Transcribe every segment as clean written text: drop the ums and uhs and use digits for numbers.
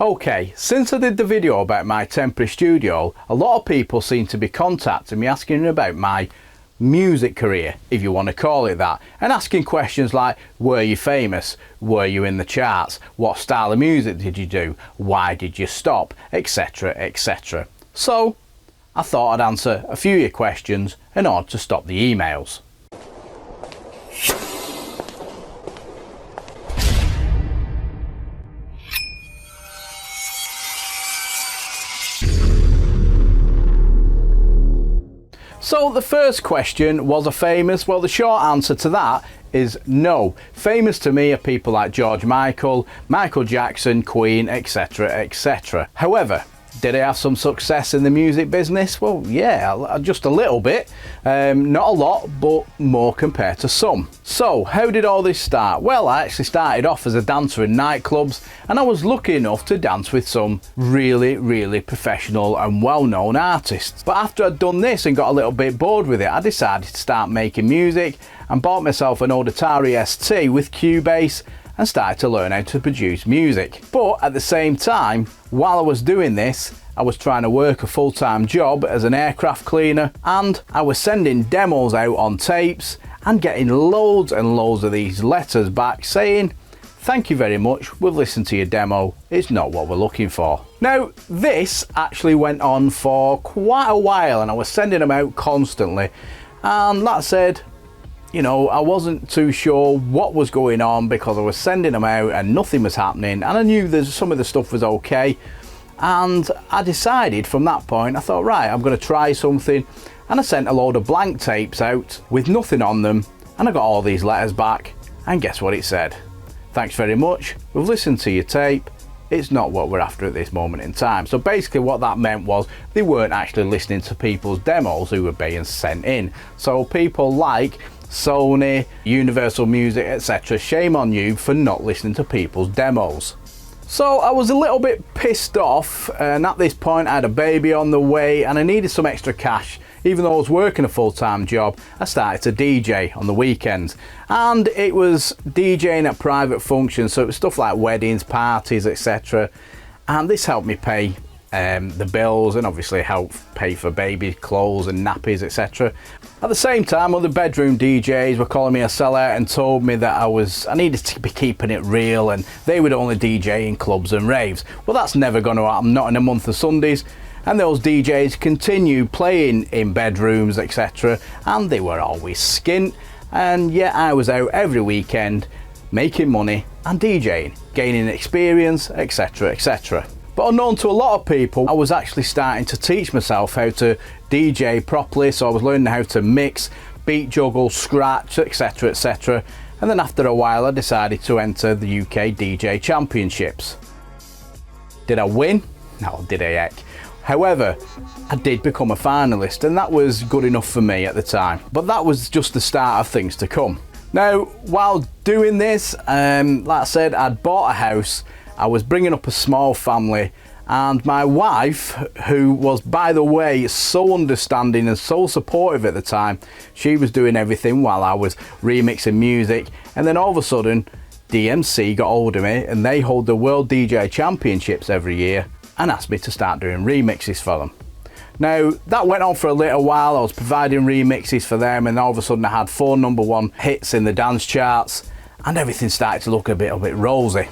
Okay, since I did the video about my temporary studio, a lot of people seem to be contacting me asking about my music career, if you want to call it that, and asking questions like, were you famous? Were you in the charts? What style of music did you do? Why did you stop? Etc, etc. So I thought I'd answer a few of your questions in order to stop the emails. So the first question, was I famous? Well, the short answer to that is no. Famous to me are people like George Michael, Michael Jackson, Queen, etc, etc. However, did I have some success in the music business? Well, yeah, just a little bit. Not a lot, but more compared to some. So, how did all this start? Well, I actually started off as a dancer in nightclubs, and I was lucky enough to dance with some really professional and well-known artists. But after I'd done this and got a little bit bored with it, I decided to start making music and bought myself an old Atari ST with Cubase and started to learn how to produce music. But at the same time, while I was doing this, I was trying to work a full-time job as an aircraft cleaner, and I was sending demos out on tapes and getting loads and loads of these letters back saying, thank you very much, we've listened to your demo, it's not what we're looking for. Now, this actually went on for quite a while and I was sending them out constantly, and that said, you know, I wasn't too sure what was going on because I was sending them out and nothing was happening, and I knew that some of the stuff was okay, and I decided from that point, I thought, right, I'm going to try something, and I sent a load of blank tapes out with nothing on them, and I got all these letters back, and guess what it said? Thanks very much, we've listened to your tape, it's not what we're after at this moment in time. So basically what that meant was they weren't actually listening to people's demos who were being sent in. So people like Sony, Universal Music, etc. shame on you for not listening to people's demos. So I was a little bit pissed off, and at this point I had a baby on the way and I needed some extra cash. Even though I was working a full-time job, I started to DJ on the weekends, and it was DJing at private functions, so it was stuff like weddings, parties, etc. And this helped me pay the bills and obviously help pay for baby clothes and nappies, etc. At the same time, other bedroom DJs were calling me a sellout and told me that I needed to be keeping it real and they would only DJ in clubs and raves. Well, that's never going to happen, not in a month of Sundays. And those DJs continued playing in bedrooms, etc. and they were always skint, and yet I was out every weekend making money and DJing, gaining experience, etc, etc. But unknown to a lot of people, I was actually starting to teach myself how to DJ properly, so I was learning how to mix, beat juggle, scratch, etc, etc. And then after a while I decided to enter the UK DJ Championships. Did I win? No, did I heck. However, I did become a finalist, and that was good enough for me at the time. But that was just the start of things to come. Now, while doing this, like I said, I'd bought a house, I was bringing up a small family, and my wife, who was, by the way, so understanding and so supportive at the time, she was doing everything while I was remixing music, and then all of a sudden, DMC got hold of me, and they hold the World DJ Championships every year, and asked me to start doing remixes for them. Now, that went on for a little while. I was providing remixes for them, and all of a sudden I had 4 #1 hits in the dance charts, and everything started to look a bit rosy.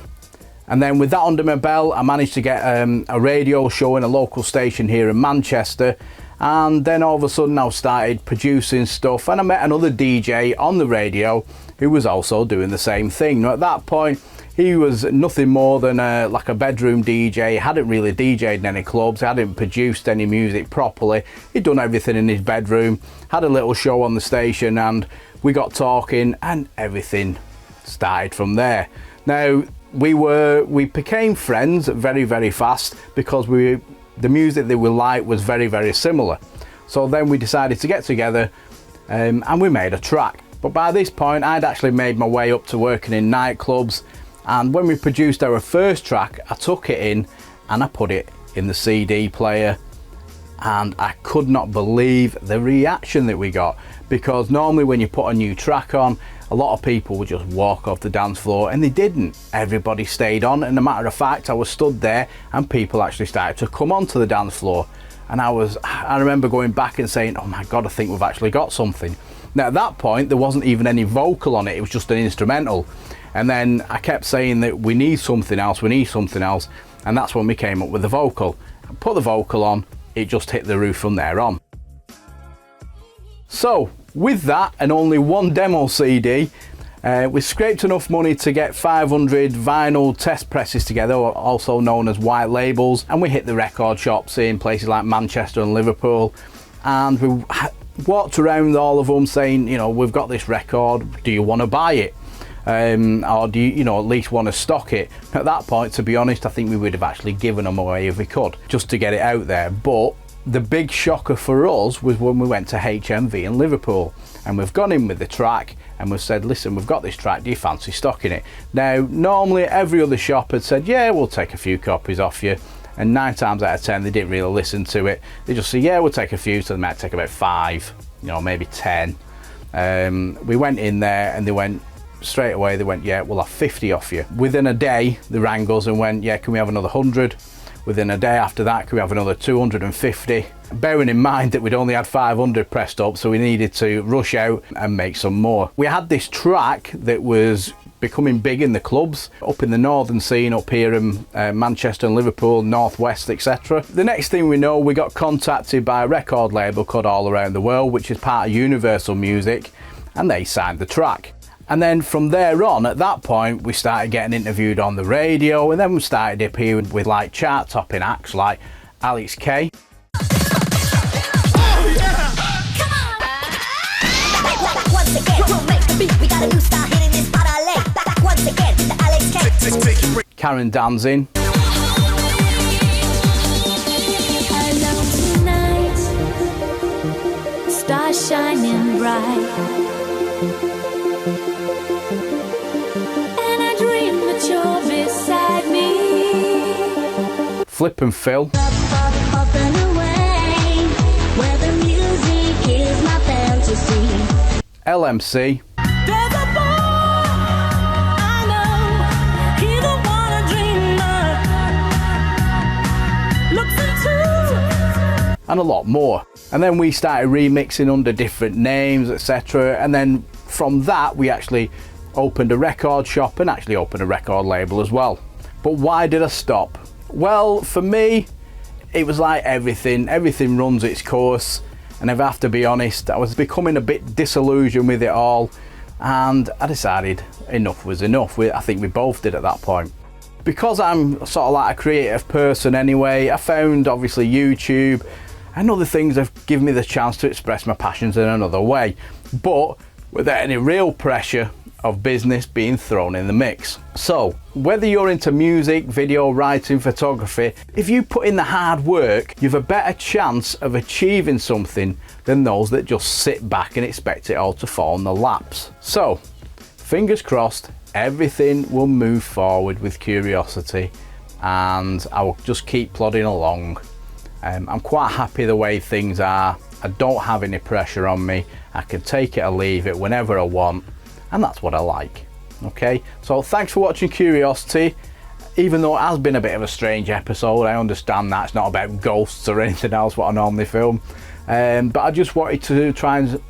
And then with that under my belt, I managed to get a radio show in a local station here in Manchester, and then all of a sudden I started producing stuff, and I met another DJ on the radio who was also doing the same thing. Now, at that point, he was nothing more than like a bedroom DJ. He hadn't really DJed in any clubs, he hadn't produced any music properly. He'd done everything in his bedroom, had a little show on the station, and we got talking and everything started from there. Now, we became friends very fast because the music that we liked was very similar. So then we decided to get together and we made a track. But by this point, I'd actually made my way up to working in nightclubs, and when we produced our first track, I took it in and I put it in the CD player, and I could not believe the reaction that we got, because normally when you put a new track on, a lot of people would just walk off the dance floor, and they didn't. Everybody stayed on, and a matter of fact, I was stood there and people actually started to come onto the dance floor. And I remember going back and saying, oh my God, I think we've actually got something. Now at that point, there wasn't even any vocal on it, it was just an instrumental. And then I kept saying that we need something else, and that's when we came up with the vocal. I put the vocal on, it just hit the roof from there on. So with that and only one demo CD, we scraped enough money to get 500 vinyl test presses together, also known as white labels, and we hit the record shops in places like Manchester and Liverpool, and we walked around all of them saying, you know, we've got this record, do you want to buy it? Or do you at least want to stock it? At that point, to be honest, I think we would have actually given them away if we could, just to get it out there. But the big shocker for us was when we went to HMV in Liverpool, and we've gone in with the track and we've said, listen, we've got this track, do you fancy stocking it? Now normally every other shop had said, yeah, we'll take a few copies off you, and 9 times out of 10 they didn't really listen to it. They just say, yeah, we'll take a few, so they might take about 5, maybe 10. We went in there and they went straight away, yeah, we'll have 50 off you. Within a day they rang us and went, yeah, can we have another 100? Within a day after that, can we have another 250? Bearing in mind that we'd only had 500 pressed up, so we needed to rush out and make some more. We had this track that was becoming big in the clubs, up in the northern scene, up here in Manchester and Liverpool, Northwest, etc. The next thing we know, we got contacted by a record label called All Around the World, which is part of Universal Music, and they signed the track. And then from there on, at that point, we started getting interviewed on the radio, and then we started appearing with like chart-topping acts like Alex K. Karen Danzin. Stars shining bright. You're beside me. Flip and Phil. Up and away, where the music is my fantasy. LMC. There's a boy I know, he's the one a dreamer. Looks into. And a lot more. And then we started remixing under different names, etc. And then from that we actually opened a record shop and actually opened a record label as well. But why did I stop? Well, for me, it was like everything runs its course, and if I have to be honest, I was becoming a bit disillusioned with it all, and I decided enough was enough. I think we both did at that point. Because I'm sort of like a creative person anyway, I found obviously YouTube and other things have given me the chance to express my passions in another way, but without any real pressure of business being thrown in the mix. So whether you're into music, video, writing, photography, if you put in the hard work, you've a better chance of achieving something than those that just sit back and expect it all to fall in their laps. So fingers crossed, everything will move forward with Curiosity, and I will just keep plodding along. I'm quite happy the way things are. I don't have any pressure on me. I can take it or leave it whenever I want, and that's what I like. Okay, so thanks for watching Curiosity. Even though it has been a bit of a strange episode, I understand that it's not about ghosts or anything else what I normally film, but I just wanted to try and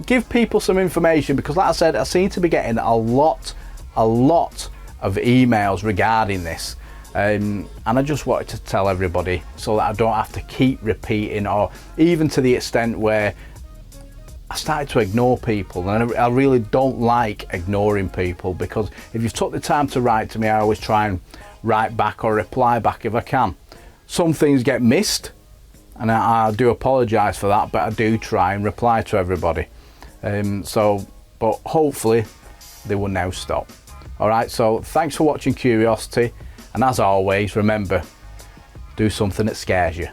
give people some information, because like I said, I seem to be getting a lot of emails regarding this, and I just wanted to tell everybody so that I don't have to keep repeating, or even to the extent where I started to ignore people, and I really don't like ignoring people, because if you've took the time to write to me, I always try and write back or reply back if I can. Some things get missed, and I do apologise for that, but I do try and reply to everybody. But hopefully they will now stop. Alright, so thanks for watching Curiosity, and as always, remember, do something that scares you.